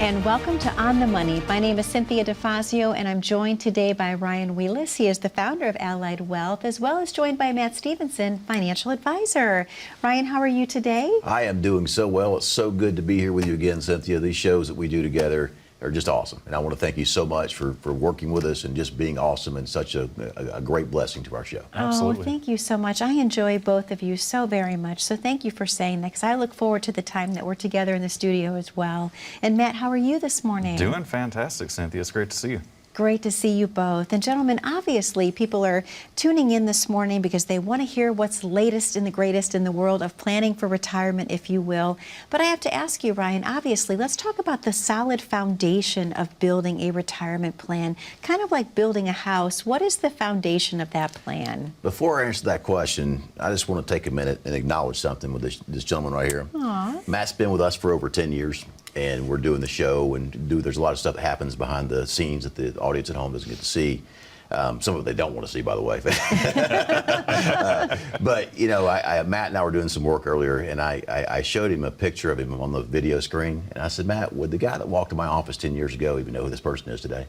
And welcome to On the Money. My name is Cynthia DeFazio, and I'm joined today by Ryan Wheless. He is the founder of Allied Wealth, as well as joined by Matt Stevenson, financial advisor. Ryan, how are you today? I am doing so well. It's so good to be here with you again, Cynthia. These shows that we do together are just awesome. And I want to thank you so much for working with us and just being awesome and such a great blessing to our show. Absolutely. Oh, thank you so much. I enjoy both of you so very much. So thank you for saying that, because I look forward to the time that we're together in the studio as well. And Matt, how are you this morning? Doing fantastic, Cynthia. It's great to see you. Great to see you both. And gentlemen, obviously people are tuning in this morning because they want to hear what's latest and the greatest in the world of planning for retirement, if you will. But I have to ask you, Ryan, obviously, let's talk about the solid foundation of building a retirement plan, kind of like building a house. What is the foundation of that plan? Before I answer that question, I just want to take a minute and acknowledge something with this gentleman right here. Aww. Matt's been with us for over 10 years. And we're doing the show, and there's a lot of stuff that happens behind the scenes that the audience at home doesn't get to see. Some of it they don't want to see, by the way. But, you know, Matt and I were doing some work earlier, and I showed him a picture of him on the video screen. And I said, Matt, would the guy that walked in my office 10 years ago even know who this person is today?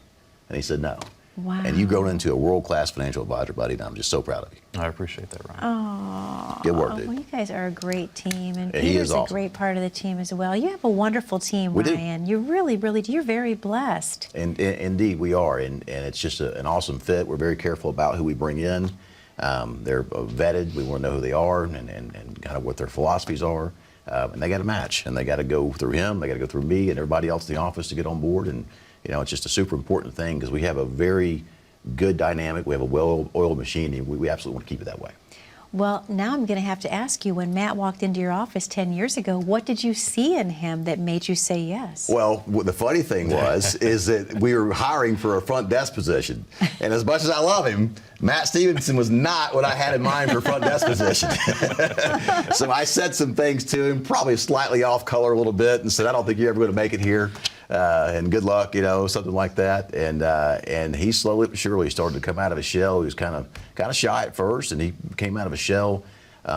And he said, no. Wow. And you've grown into a world-class financial advisor, buddy, and I'm just so proud of you. I appreciate that, Ryan. Oh, good work, dude. Well, you guys are a great team, and he Peter's is awesome. a great part of the team as well. You have a wonderful team, We Ryan. do. You really, really do. You're very blessed. And indeed, we are, and it's just an awesome fit. We're very careful about who we bring in. They're vetted. We want to know who they are and kind of what their philosophies are. And they got to match, and they got to go through him. They got to go through me and everybody else in the office to get on board. And you know, it's just a super important thing because we have a very good dynamic. We have a well-oiled machine, and we absolutely want to keep it that way. Well, now I'm going to have to ask you, when Matt walked into your office 10 years ago, what did you see in him that made you say yes? Well, the funny thing is that we were hiring for a front desk position. And as much as I love him, Matt Stevenson was not what I had in mind for front desk position. So I said some things to him, probably slightly off color a little bit, and said, I don't think you're ever going to make it here. And good luck, you know, something like that. And he slowly but surely started to come out of his shell. He was kind of shy at first, and he came out of his shell.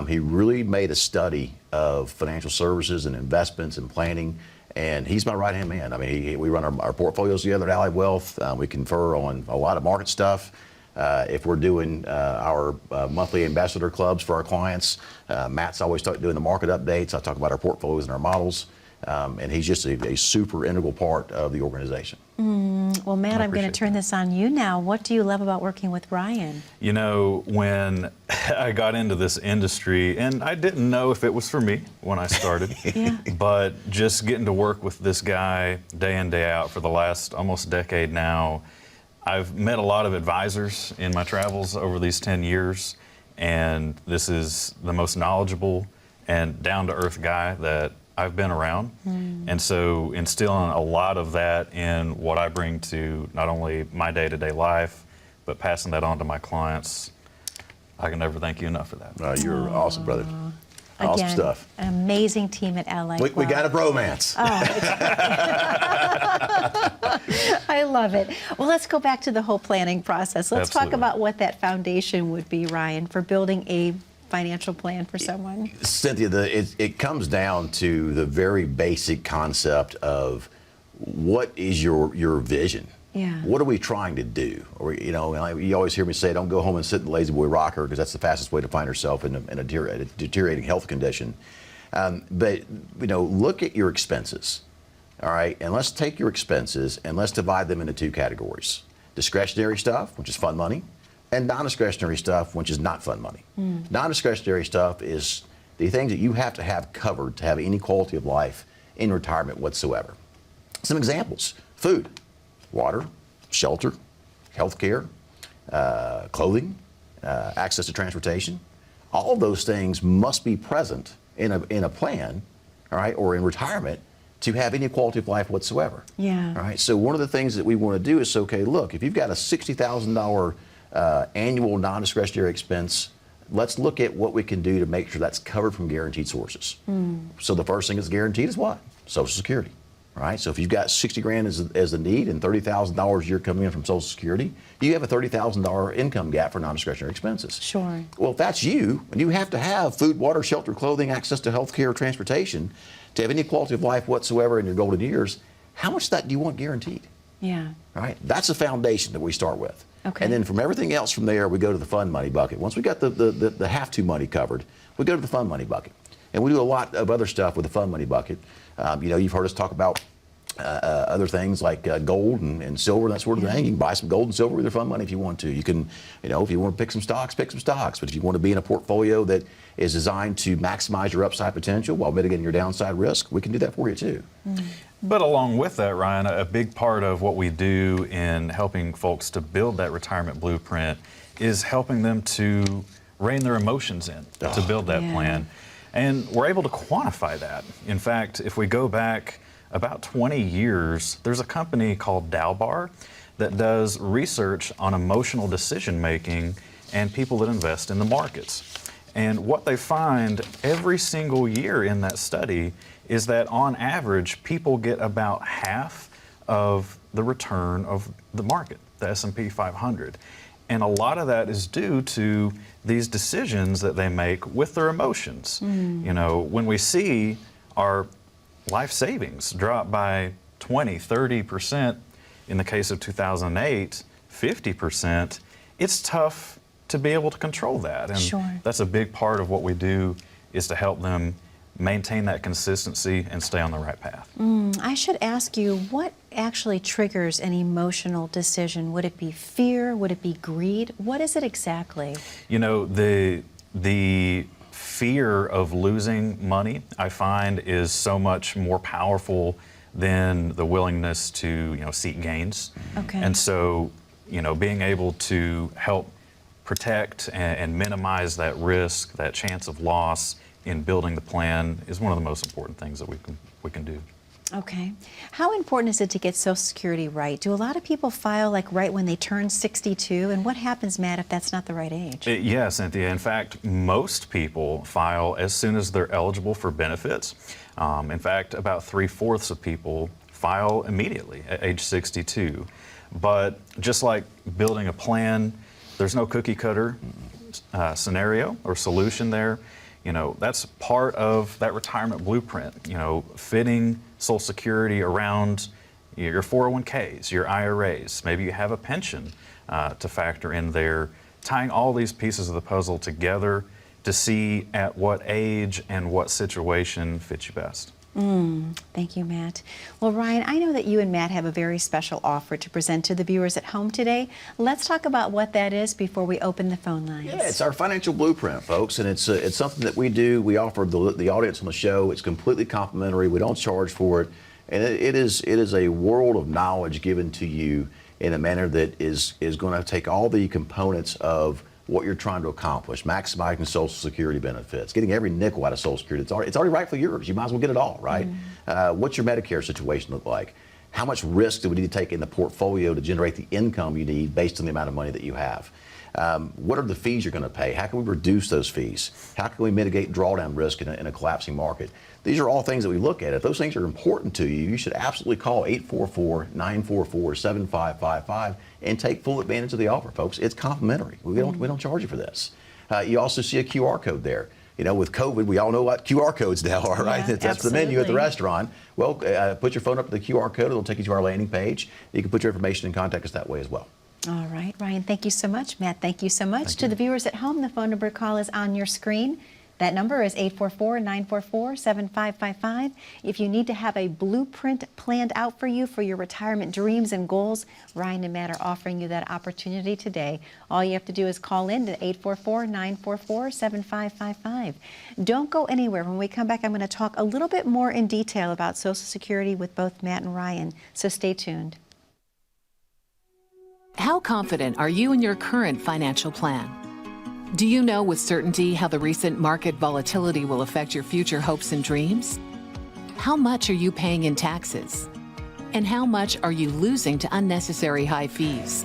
He really made a study of financial services and investments and planning. And he's my right-hand man. I mean, we run our portfolios together at Allied Wealth. We confer on a lot of market stuff. If we're doing our monthly ambassador clubs for our clients, Matt's always doing the market updates. I talk about our portfolios and our models. And he's just a super integral part of the organization. Well, Matt, I'm going to turn this on you now. What do you love about working with Ryan? You know, when I got into this industry, and I didn't know if it was for me when I started, Yeah. but just getting to work with this guy day in, day out for the last almost decade now, I've met a lot of advisors in my travels over these 10 years, and this is the most knowledgeable and down-to-earth guy that I've been around. And so instilling a lot of that in what I bring to not only my day-to-day life, but passing that on to my clients, I can never thank you enough for that. You're awesome, brother. Awesome Again, stuff. An amazing team at Allied We Wealth. got a bromance. I love it. Well, let's go back to the whole planning process. Let's talk Absolutely. about what that foundation would be, Ryan, for building a financial plan for someone. Cynthia, it comes down to the very basic concept of what is your vision? Yeah. What are we trying to do? Or, you know, you always hear me say, don't go home and sit in the lazy boy rocker, because that's the fastest way to find yourself in a deteriorating health condition. But, you know, look at your expenses, all right? And let's take your expenses and let's divide them into two categories. Discretionary stuff, which is fun money, and non-discretionary stuff, which is not fun money. Non-discretionary stuff is the things that you have to have covered to have any quality of life in retirement whatsoever. Some examples: food, water, shelter, health care, clothing, access to transportation. All of those things must be present in a plan, all right, or in retirement, to have any quality of life whatsoever. Yeah. All right. So one of the things that we want to do is, okay, look, if you've got a $60,000 annual non-discretionary expense let's look at what we can do to make sure that's covered from guaranteed sources. So the first thing that's guaranteed is what? Social Security, right? So if you've got 60 grand as a need and $30,000 a year coming in from Social Security, you have a $30,000 income gap for non-discretionary expenses. Sure. Well, if that's you, and you have to have food, water, shelter, clothing, access to health care, transportation, to have any quality of life whatsoever in your golden years, how much of that do you want guaranteed? Yeah. Right? That's the foundation that we start with. Okay. And then from everything else from there, we go to the fund money bucket. Once we got the have-to money covered, we go to the fund money bucket. And we do a lot of other stuff with the fund money bucket. You've heard us talk about other things like gold and silver and that sort of thing. You can buy some gold and silver with your fund money if you want to. You can, if you want to pick some stocks, pick some stocks. But if you want to be in a portfolio that is designed to maximize your upside potential while mitigating your downside risk, we can do that for you too. But along with that, Ryan, a big part of what we do in helping folks to build that retirement blueprint is helping them to rein their emotions in to build that plan. And we're able to quantify that. In fact, if we go back about 20 years, there's a company called DoOver that does research on emotional decision making and people that invest in the markets. And what they find every single year in that study is that on average, people get about half of the return of the market, the S&P 500. And a lot of that is due to these decisions that they make with their emotions. When we see our life savings drop by 20, 30%, in the case of 2008, 50%, it's tough to be able to control that. And that's a big part of what we do, is to help them maintain that consistency and stay on the right path. I should ask you, what actually triggers an emotional decision? Would it be fear? Would it be greed? What is it exactly? The fear of losing money, I find, is so much more powerful than the willingness to, seek gains. Okay. And so, being able to help protect and minimize that risk, that chance of loss in building the plan, is one of the most important things that we can do. Okay. How important is it to get Social Security right? Do a lot of people file right when they turn 62? And what happens, Matt, if that's not the right age? Yes, Cynthia. In fact, most people file as soon as they're eligible for benefits. In fact, about 3/4 of people file immediately at age 62. But just like building a plan, there's no cookie cutter scenario or solution there. That's part of that retirement blueprint, fitting Social Security around your 401ks, your IRAs. Maybe you have a pension to factor in there, tying all these pieces of the puzzle together to see at what age and what situation fits you best. Thank you, Matt. Well, Ryan, I know that you and Matt have a very special offer to present to the viewers at home today. Let's talk about what that is before we open the phone lines. Yeah, it's our financial blueprint, folks, and it's something that we do. We offer the audience on the show. It's completely complimentary. We don't charge for it, and it is a world of knowledge given to you in a manner that is going to take all the components of what you're trying to accomplish, maximizing Social Security benefits, getting every nickel out of Social Security. It's already rightfully yours. You might as well get it all, right? What's your Medicare situation look like? How much risk do we need to take in the portfolio to generate the income you need based on the amount of money that you have? What are the fees you're going to pay? How can we reduce those fees? How can we mitigate drawdown risk in a collapsing market? These are all things that we look at. If those things are important to you, you should absolutely call 844-944-7555 and take full advantage of the offer, folks. It's complimentary. We don't charge you for this. You also see a QR code there. With COVID, we all know what QR codes now are, right? Yeah, That's the menu at the restaurant. Well, put your phone up to the QR code. It'll take you to our landing page. You can put your information and contact us that way as well. All right, Ryan, thank you so much. Matt, thank you so much. To the viewers at home, the phone number call is on your screen. That number is 844-944-7555. If you need to have a blueprint planned out for you for your retirement dreams and goals, Ryan and Matt are offering you that opportunity today. All you have to do is call in to 844-944-7555. Don't go anywhere. When we come back, I'm going to talk a little bit more in detail about Social Security with both Matt and Ryan, so stay tuned. How confident are you in your current financial plan? Do you know with certainty how the recent market volatility will affect your future hopes and dreams? How much are you paying in taxes? And how much are you losing to unnecessary high fees?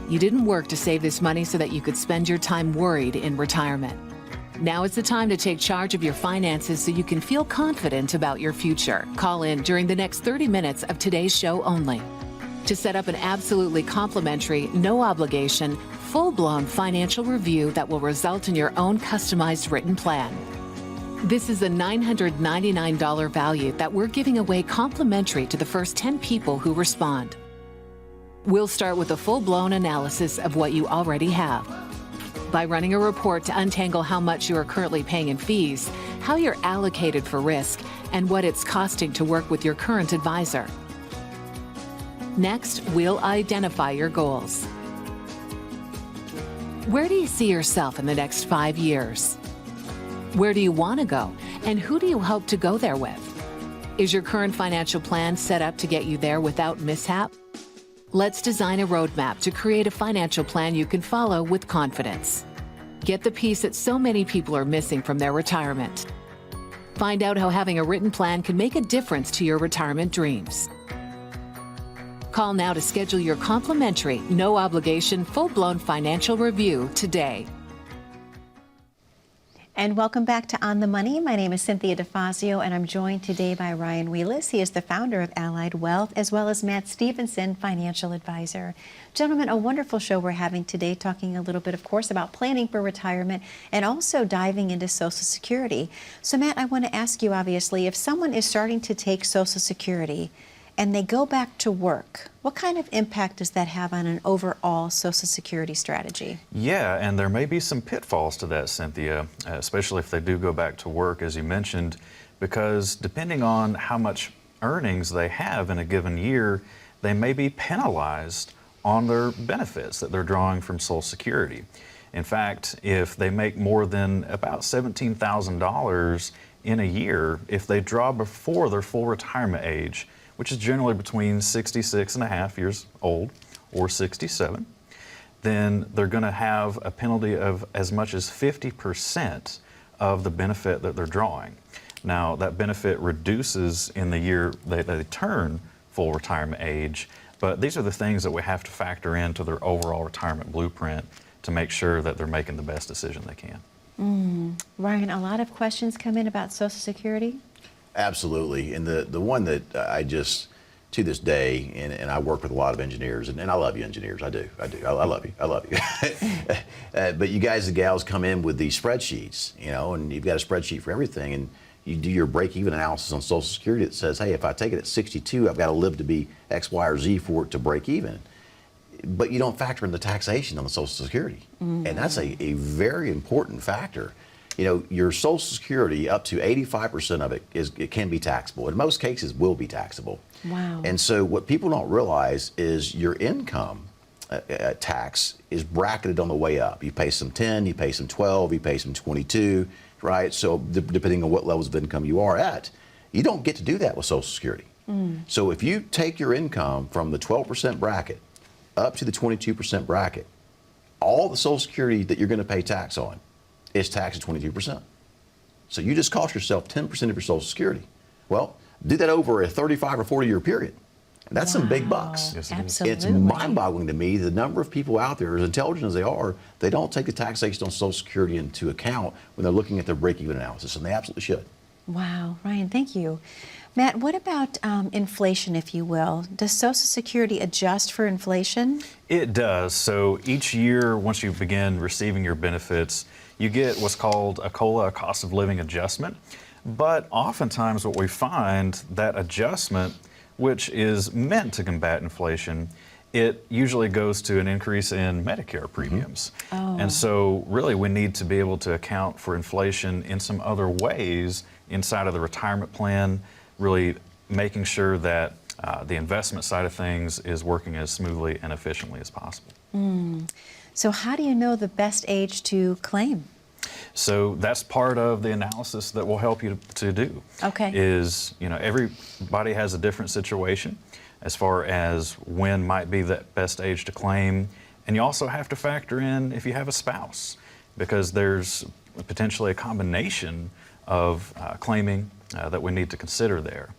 You didn't work to save this money so that you could spend your time worried in retirement. Now is the time to take charge of your finances so you can feel confident about your future. Call in during the next 30 minutes of today's show only to set up an absolutely complimentary, no obligation, full-blown financial review that will result in your own customized written plan. This is a $999 value that we're giving away complimentary to the first 10 people who respond. We'll start with a full-blown analysis of what you already have, by running a report to untangle how much you are currently paying in fees, how you're allocated for risk, and what it's costing to work with your current advisor. Next, we'll identify your goals. Where do you see yourself in the next 5 years? Where do you want to go, and who do you hope to go there with? Is your current financial plan set up to get you there without mishap? Let's design a roadmap to create a financial plan you can follow with confidence. Get the piece that so many people are missing from their retirement. Find out how having a written plan can make a difference to your retirement dreams. Call now to schedule your complimentary, no obligation, full-blown financial review today. And welcome back to On the Money. My name is Cynthia DeFazio, and I'm joined today by Ryan Wheless. He is the founder of Allied Wealth, as well as Matt Stevenson, financial advisor. Gentlemen, a wonderful show we're having today, talking a little bit, of course, about planning for retirement and also diving into Social Security. So, Matt, I want to ask you, obviously, if someone is starting to take Social Security and they go back to work, what kind of impact does that have on an overall Social Security strategy? Yeah, and there may be some pitfalls to that, Cynthia, especially if they do go back to work, as you mentioned, because depending on how much earnings they have in a given year, they may be penalized on their benefits that they're drawing from Social Security. In fact, if they make more than about $17,000 in a year, if they draw before their full retirement age, which is generally between 66 and a half years old or 67, then they're going to have a penalty of as much as 50% of the benefit that they're drawing. Now, that benefit reduces in the year they turn full retirement age, but these are the things that we have to factor into their overall retirement blueprint to make sure that they're making the best decision they can. Ryan, a lot of questions come in about Social Security. Absolutely. And the one that I just, to this day, and I work with a lot of engineers, and I love you engineers, I do. I love you. But you guys and gals come in with these spreadsheets, and you've got a spreadsheet for everything, and you do your break-even analysis on Social Security that says, hey, if I take it at 62, I've got to live to be X, Y, or Z for it to break even. But you don't factor in the taxation on the Social Security. And that's a very important factor. Your Social Security, up to 85% of it can be taxable. In most cases, will be taxable. Wow. And so what people don't realize is your income tax is bracketed on the way up. You pay some 10, you pay some 12, you pay some 22, right? So depending on what levels of income you are at, you don't get to do that with Social Security. So if you take your income from the 12% bracket up to the 22% bracket, all the Social Security that you're going to pay tax on is taxed at 22%. So you just cost yourself 10% of your Social Security. Well, do that over a 35 or 40-year period. That's some big bucks. Yes, it is. Absolutely. It's mind-boggling to me the number of people out there, as intelligent as they are, they don't take the taxation on Social Security into account when they're looking at their break-even analysis, and they absolutely should. Wow, Ryan, thank you. Matt, what about inflation, if you will? Does Social Security adjust for inflation? It does. So each year, once you begin receiving your benefits, you get what's called a COLA, a cost of living adjustment. But oftentimes what we find, that adjustment, which is meant to combat inflation, it usually goes to an increase in Medicare premiums. And so really we need to be able to account for inflation in some other ways inside of the retirement plan, really making sure that the investment side of things is working as smoothly and efficiently as possible. So how do you know the best age to claim? So that's part of the analysis that will help you to do. Okay. Is, everybody has a different situation as far as when might be the best age to claim. And you also have to factor in if you have a spouse, because there's potentially a combination of claiming that we need to consider there.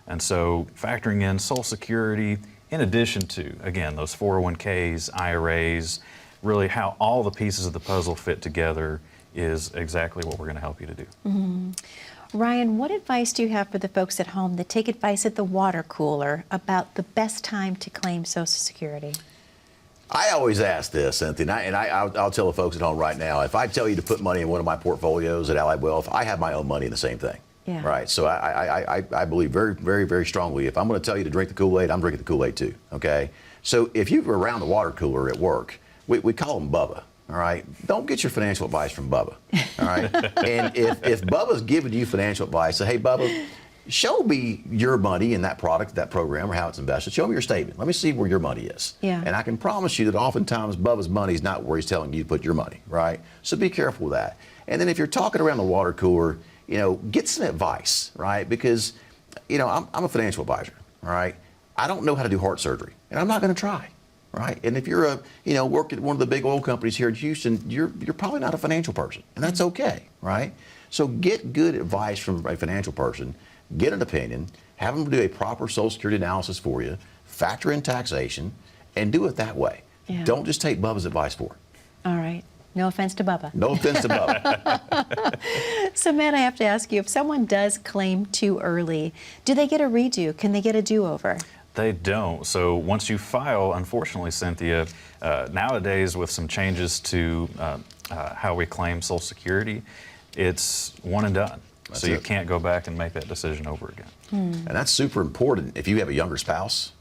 And so factoring in Social Security, in addition to, again, those 401ks, IRAs, really how all the pieces of the puzzle fit together is exactly what we're going to help you to do. Ryan, what advice do you have for the folks at home that take advice at the water cooler about the best time to claim Social Security? I always ask this, Cynthia, I'll tell the folks at home right now, if I tell you to put money in one of my portfolios at Allied Wealth, I have my own money in the same thing. Yeah. Right. So I believe very, very, very strongly, if I'm going to tell you to drink the Kool-Aid, I'm drinking the Kool-Aid too. Okay. So if you were around the water cooler at work, we call him Bubba. All right. Don't get your financial advice from Bubba. All right. And if Bubba's giving you financial advice, say, hey, Bubba, show me your money in that product, that program, or how it's invested. Show me your statement. Let me see where your money is. Yeah. And I can promise you that oftentimes Bubba's money is not where he's telling you to put your money. Right. So be careful with that. And then if you're talking around the water cooler, get some advice, right? Because, I'm a financial advisor, all right? I don't know how to do heart surgery, and I'm not going to try, right? And if you're work at one of the big oil companies here in Houston, you're probably not a financial person, and that's okay, right? So get good advice from a financial person, get an opinion, have them do a proper Social Security analysis for you, factor in taxation, and do it that way. Yeah. Don't just take Bubba's advice for it. All right. No offense to Bubba. No offense to Bubba. So, Matt, I have to ask you, if someone does claim too early, do they get a redo? Can they get a do-over? They don't. So once you file, unfortunately, Cynthia, nowadays with some changes to how we claim Social Security, it's one and done. So you can't go back and make that decision over again. And that's super important if you have a younger spouse.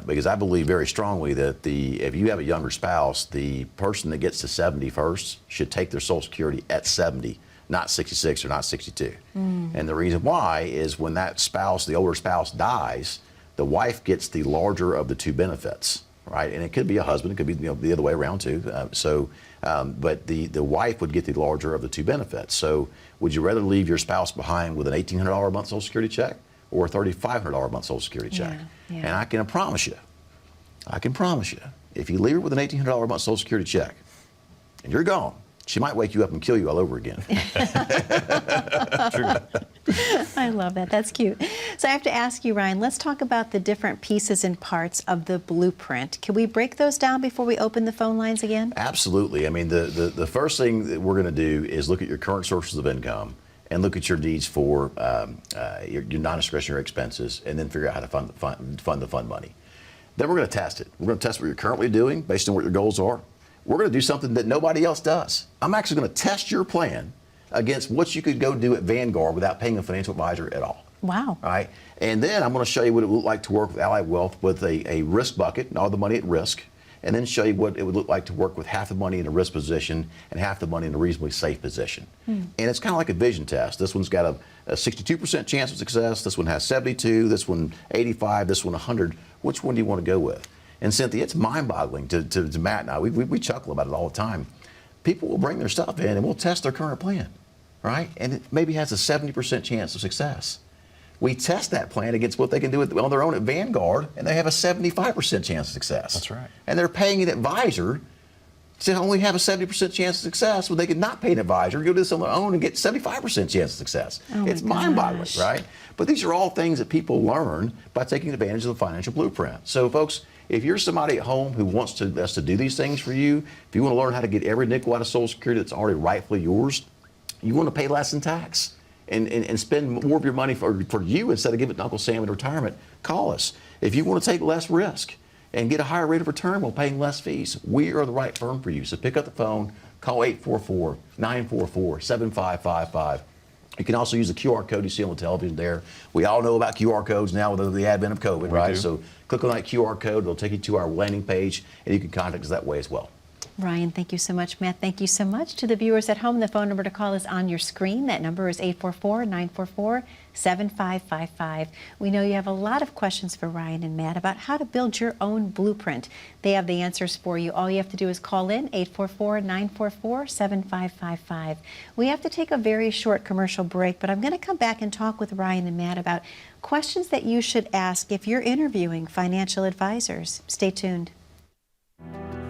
Because I believe very strongly that if you have a younger spouse, the person that gets to 70 first should take their Social Security at 70, not 66 or not 62. And the reason why is when that spouse, the older spouse, dies, the wife gets the larger of the two benefits, right? And it could be a husband, it could be the other way around too. But the wife would get the larger of the two benefits. So would you rather leave your spouse behind with an $1,800 a month Social Security check or a $3,500 a month Social Security check? Yeah. And I can promise you, if you leave her with an $1,800 a month Social Security check and you're gone, she might wake you up and kill you all over again. I love that. That's cute. So I have to ask you, Ryan, let's talk about the different pieces and parts of the blueprint. Can we break those down before we open the phone lines again? Absolutely. I mean, the first thing that we're going to do is look at your current sources of income and look at your needs for your non-discretionary expenses, and then figure out how to fund the fund money. Then we're going to test it. We're going to test what you're currently doing based on what your goals are. We're going to do something that nobody else does. I'm actually going to test your plan against what you could go do at Vanguard without paying a financial advisor at all. Wow. All right. And then I'm going to show you what it would look like to work with Allied Wealth with a risk bucket and all the money at risk, and then show you what it would look like to work with half the money in a risk position and half the money in a reasonably safe position. And it's kind of like a vision test. This one's got a 62% chance of success. This one has 72. This one 85. This one 100. Which one do you want to go with? And Cynthia, it's mind-boggling to Matt and I. We chuckle about it all the time. People will bring their stuff in and we'll test their current plan, right? And it maybe has a 70% chance of success. We test that plan against what they can do on their own at Vanguard, and they have a 75% chance of success. That's right. And they're paying an advisor to only have a 70% chance of success when they could not pay an advisor, go do this on their own and get 75% chance of success. It's mind-boggling, right? But these are all things that people learn by taking advantage of the financial blueprint. So, folks, if you're somebody at home who wants us to do these things for you, if you want to learn how to get every nickel out of Social Security that's already rightfully yours, you want to pay less in tax and spend more of your money for you instead of giving it to Uncle Sam in retirement, call us. If you want to take less risk and get a higher rate of return while paying less fees, we are the right firm for you. So pick up the phone, call 844-944-7555. You can also use the QR code you see on the television there. We all know about QR codes now with the advent of COVID, right? So click on that QR code. It'll take you to our landing page, and you can contact us that way as well. Ryan, thank you so much. Matt, thank you so much. To the viewers at home, the phone number to call is on your screen. That number is 844-944-7555. We know you have a lot of questions for Ryan and Matt about how to build your own blueprint. They have the answers for you. All you have to do is call in 844-944-7555. We have to take a very short commercial break, but I'm going to come back and talk with Ryan and Matt about questions that you should ask if you're interviewing financial advisors. Stay tuned.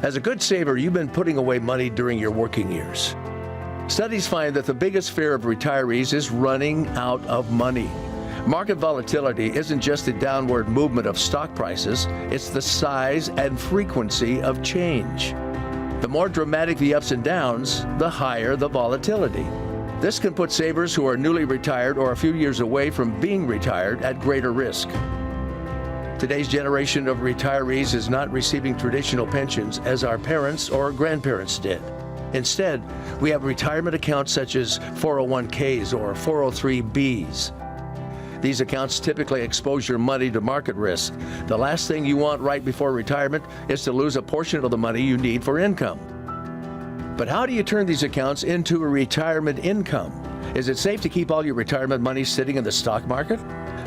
As a good saver, you've been putting away money during your working years. Studies find that the biggest fear of retirees is running out of money. Market volatility isn't just the downward movement of stock prices, it's the size and frequency of change. The more dramatic the ups and downs, the higher the volatility. This can put savers who are newly retired or a few years away from being retired at greater risk. Today's generation of retirees is not receiving traditional pensions as our parents or grandparents did. Instead, we have retirement accounts such as 401ks or 403bs. These accounts typically expose your money to market risk. The last thing you want right before retirement is to lose a portion of the money you need for income. But how do you turn these accounts into a retirement income? Is it safe to keep all your retirement money sitting in the stock market?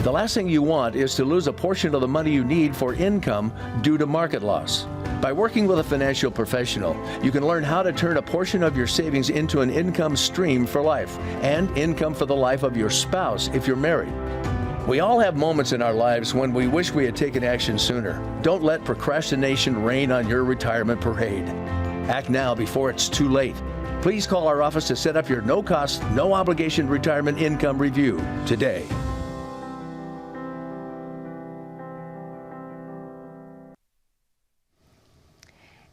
The last thing you want is to lose a portion of the money you need for income due to market loss. By working with a financial professional, you can learn how to turn a portion of your savings into an income stream for life and income for the life of your spouse if you're married. We all have moments in our lives when we wish we had taken action sooner. Don't let procrastination reign on your retirement parade. Act now before it's too late. Please call our office to set up your no-cost, no-obligation retirement income review today.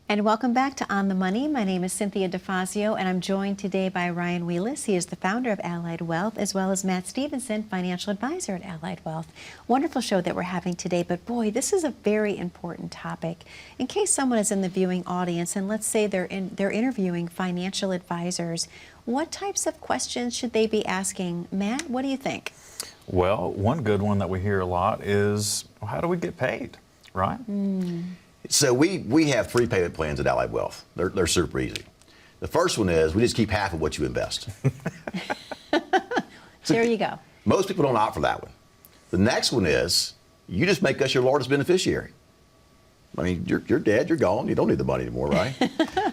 And welcome back to On the Money. My name is Cynthia DeFazio, and I'm joined today by Ryan Wheless. He is the founder of Allied Wealth, as well as Matt Stevenson, financial advisor at Allied Wealth. Wonderful show that we're having today, but boy, this is a very important topic. In case someone is in the viewing audience, and let's say they're interviewing financial advisors, what types of questions should they be asking? Matt, what do you think? Well, one good one that we hear a lot is, well, how do we get paid, right? So we have 3 payment plans at Allied Wealth. They're super easy. The first one is we just keep half of what you invest. There you go. Most people don't opt for that one. The next one is you just make us your largest beneficiary. I mean, you're dead, you're gone, you don't need the money anymore, right?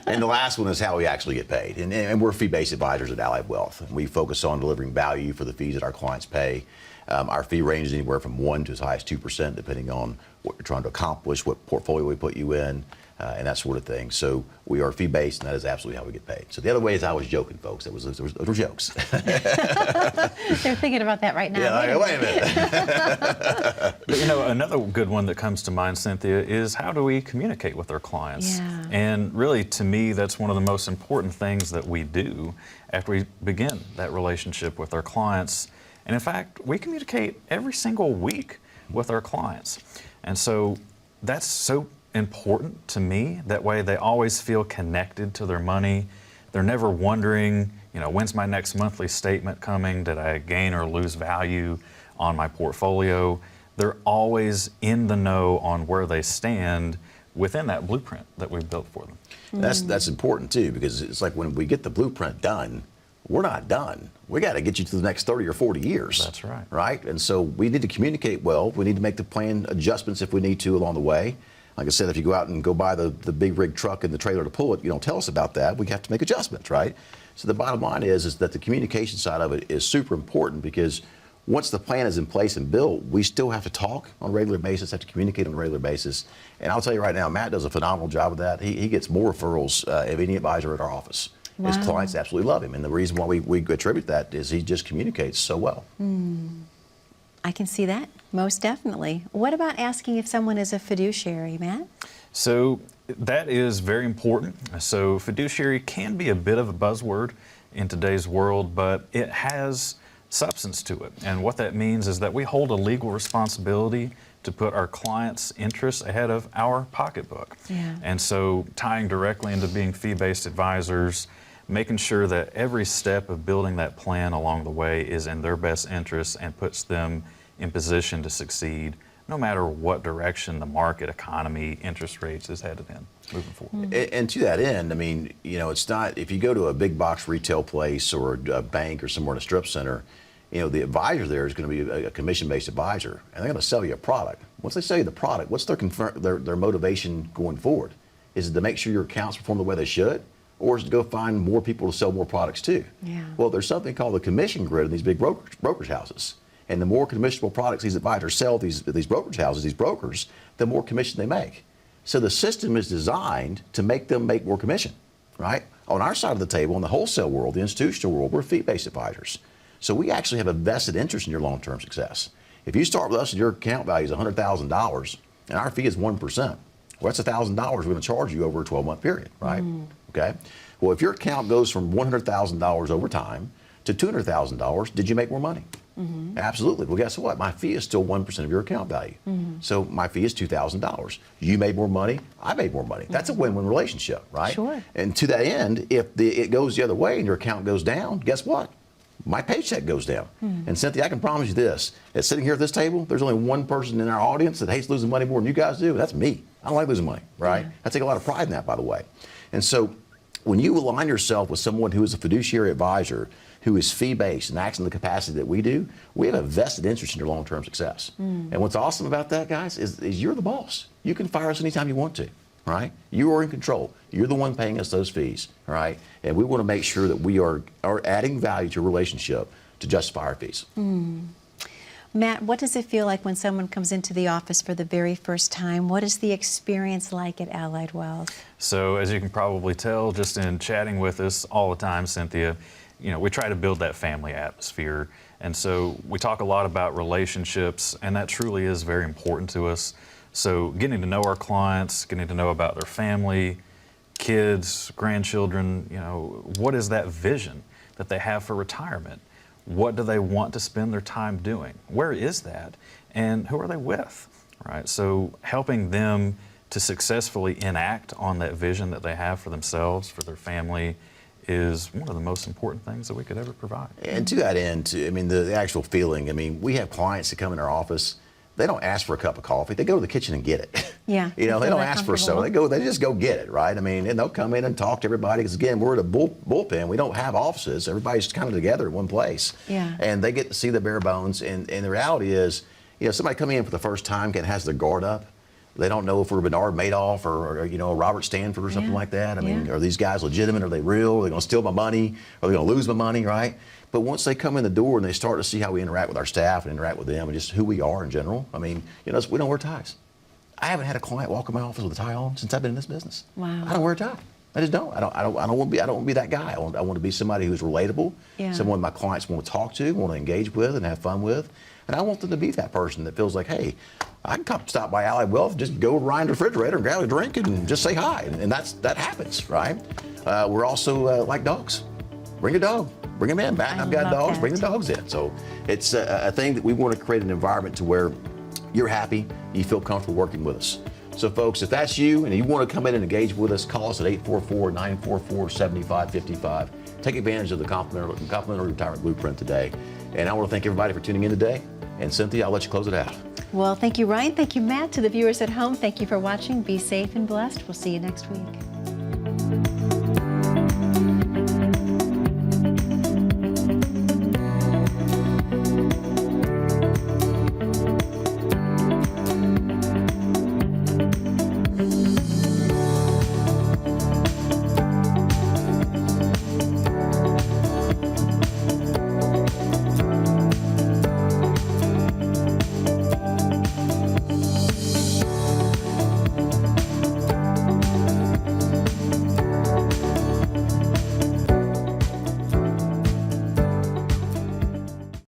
And the last one is how we actually get paid. And we're fee-based advisors at Allied Wealth. And we focus on delivering value for the fees that our clients pay. Our fee range is anywhere from 1% to as high as 2%, depending on what you're trying to accomplish, what portfolio we put you in, and that sort of thing. So we are fee-based, and that is absolutely how we get paid. So the other way is I was joking, folks. Those were jokes. They're thinking about that right now. Yeah, wait a minute. But, you know, another good one that comes to mind, Cynthia, is how do we communicate with our clients? Yeah. And really, to me, that's one of the most important things that we do after we begin that relationship with our clients. And in fact, we communicate every single week with our clients. And so that's so important to me. That way they always feel connected to their money. They're never wondering, you know, when's my next monthly statement coming? Did I gain or lose value on my portfolio? They're always in the know on where they stand within that blueprint that we've built for them. That's important too, because it's like when we get the blueprint done, we're not done. We got to get you to the next 30 or 40 years. That's right. Right? And so we need to communicate well. We need to make the plan adjustments if we need to along the way. Like I said, if you go out and go buy the big rig truck and the trailer to pull it, you don't tell us about that. We have to make adjustments, right? So the bottom line is that the communication side of it is super important, because once the plan is in place and built, we still have to talk on a regular basis, have to communicate on a regular basis. And I'll tell you right now, Matt does a phenomenal job of that. He gets more referrals of any advisor at our office. Wow. His clients absolutely love him. And the reason why we attribute that is he just communicates so well. I can see that, most definitely. What about asking if someone is a fiduciary, Matt? So that is very important. So fiduciary can be a bit of a buzzword in today's world, but it has substance to it. And what that means is that we hold a legal responsibility to put our clients' interests ahead of our pocketbook. Yeah. And so tying directly into being fee-based advisors, making sure that every step of building that plan along the way is in their best interest and puts them in position to succeed, no matter what direction the market, economy, interest rates is headed in moving forward. And to that end, I mean, you know, it's not, if you go to a big box retail place or a bank or somewhere in a strip center, you know, the advisor there is going to be a commission-based advisor, and they're going to sell you a product. Once they sell you the product, what's their motivation going forward? Is it to make sure your accounts perform the way they should, or is it to go find more people to sell more products to? Yeah. Well, there's something called the commission grid in these big brokerage houses. And the more commissionable products these advisors sell these brokerage houses, these brokers, the more commission they make. So the system is designed to make them make more commission, right? On our side of the table, in the wholesale world, the institutional world, we're fee-based advisors. So we actually have a vested interest in your long-term success. If you start with us and your account value is $100,000 and our fee is 1%, well, that's $1,000 we're going to charge you over a 12-month period, right? Okay. Well, if your account goes from $100,000 over time to $200,000, did you make more money? Absolutely. Well, guess what? My fee is still 1% of your account value. So my fee is $2,000. You made more money. I made more money. That's a win-win relationship, right? Sure. And to that end, if it goes the other way and your account goes down, guess what? My paycheck goes down. And Cynthia, I can promise you this. At sitting here at this table, there's only one person in our audience that hates losing money more than you guys do. That's me. I don't like losing money, right? I take a lot of pride in that, by the way. And so when you align yourself with someone who is a fiduciary advisor, who is fee-based and acts in the capacity that we do, we have a vested interest in your long-term success. And what's awesome about that, guys, is you're the boss. You can fire us anytime you want to, right? You are in control. You're the one paying us those fees, all right? And we want to make sure that we are adding value to your relationship to justify our fees. Matt, what does it feel like when someone comes into the office for the very first time? What is the experience like at Allied Wealth? So as you can probably tell, just in chatting with us all the time, Cynthia, we try to build that family atmosphere. And so we talk a lot about relationships, and that truly is very important to us. So getting to know our clients, getting to know about their family, kids, grandchildren, what is that vision that they have for retirement? What do they want to spend their time doing? Where is that? And who are they with? Right? So helping them to successfully enact on that vision that they have for themselves, for their family, is one of the most important things that we could ever provide. And to that end, the actual feeling, we have clients that come in our office, they don't ask for a cup of coffee, they go to the kitchen and get it. Yeah. They don't ask for a soda, they just go get it, right? And they'll come in and talk to everybody, because again, we're at a bullpen, we don't have offices, everybody's kind of together in one place. Yeah. And they get to see the bare bones, and the reality is, somebody coming in for the first time has their guard up. They don't know if we're Bernard Madoff or Robert Stanford or something like that. Are these guys legitimate? Are they real? Are they going to steal my money? Are they going to lose my money, right? But once they come in the door and they start to see how we interact with our staff and interact with them and just who we are in general, we don't wear ties. I haven't had a client walk in my office with a tie on since I've been in this business. Wow. I don't wear a tie. I just don't. I don't want to be that guy. I want to be somebody who's relatable, someone my clients want to talk to, want to engage with, and have fun with. And I want them to be that person that feels like, hey, I can stop by Allied Wealth, just go around the refrigerator and grab a drink and just say hi. And that happens, right? We're also like dogs. Bring a dog. Bring them in. I've got dogs. Bring the dogs in. So it's a thing that we want to create an environment to where you're happy, you feel comfortable working with us. So folks, if that's you and you want to come in and engage with us, call us at 844-944-7555. Take advantage of the complimentary retirement blueprint today. And I want to thank everybody for tuning in today. And Cynthia, I'll let you close it out. Well, thank you, Ryan. Thank you, Matt. To the viewers at home, thank you for watching. Be safe and blessed. We'll see you next week.